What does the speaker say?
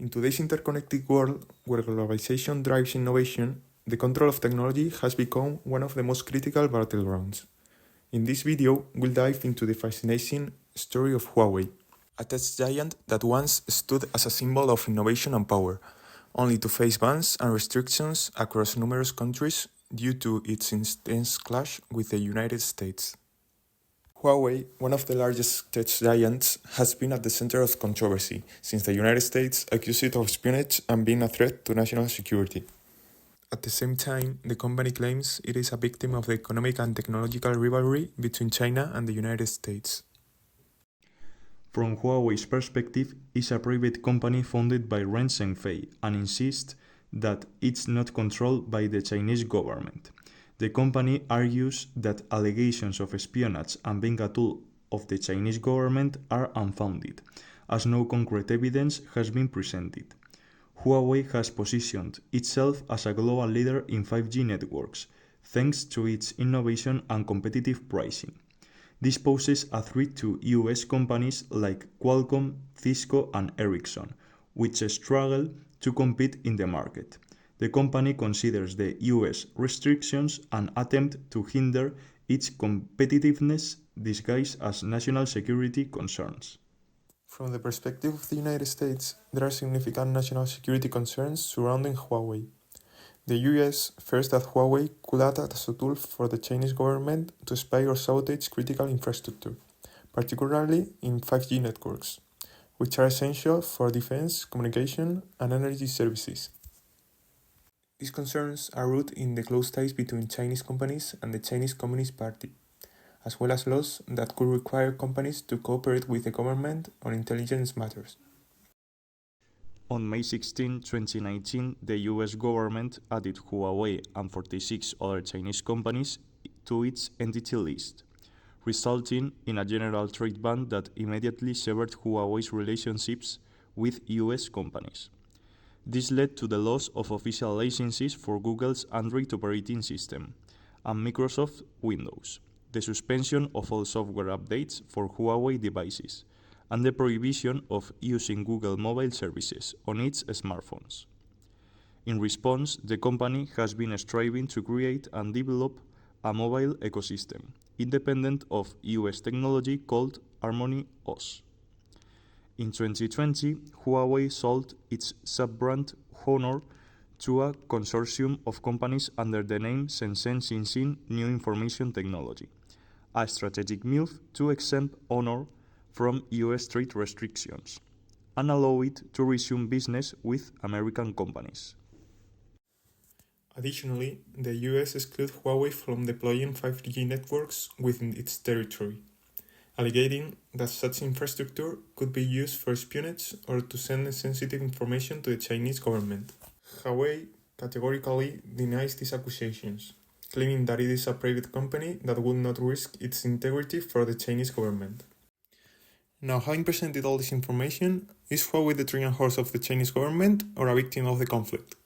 In today's interconnected world, where globalization drives innovation, the control of technology has become one of the most critical battlegrounds. In this video, we'll dive into the fascinating story of Huawei, a tech giant that once stood as a symbol of innovation and power, only to face bans and restrictions across numerous countries due to its intense clash with the United States. Huawei, one of the largest tech giants, has been at the center of controversy since the United States accused it of espionage and being a threat to national security. At the same time, the company claims it is a victim of the economic and technological rivalry between China and the United States. From Huawei's perspective, it's a private company founded by Ren Zhengfei and insists that it's not controlled by the Chinese government. The company argues that allegations of espionage and being a tool of the Chinese government are unfounded, as no concrete evidence has been presented. Huawei has positioned itself as a global leader in 5G networks, thanks to its innovation and competitive pricing. This poses a threat to US companies like Qualcomm, Cisco, and Ericsson, which struggle to compete in the market. The company considers the US restrictions an attempt to hinder its competitiveness disguised as national security concerns. From the perspective of the United States, there are significant national security concerns surrounding Huawei. The US fears that Huawei could act as a tool for the Chinese government to spy or sabotage critical infrastructure, particularly in 5G networks, which are essential for defense, communication, and energy services. These concerns are rooted in the close ties between Chinese companies and the Chinese Communist Party, as well as laws that could require companies to cooperate with the government on intelligence matters. On May 16, 2019, the US government added Huawei and 46 other Chinese companies to its entity list, resulting in a general trade ban that immediately severed Huawei's relationships with US companies. This led to the loss of official licenses for Google's Android operating system and Microsoft Windows, the suspension of all software updates for Huawei devices, and the prohibition of using Google mobile services on its smartphones. In response, the company has been striving to create and develop a mobile ecosystem, independent of US technology called Harmony OS. In 2020, Huawei sold its sub-brand Honor to a consortium of companies under the name Shenzhen Xinxin New Information Technology, a strategic move to exempt Honor from US trade restrictions and allow it to resume business with American companies. Additionally, the US excluded Huawei from deploying 5G networks within its territory, alleging that such infrastructure could be used for espionage or to send sensitive information to the Chinese government. Huawei categorically denies these accusations, claiming that it is a private company that would not risk its integrity for the Chinese government. Now, having presented all this information, is Huawei the Trojan horse of the Chinese government or a victim of the conflict?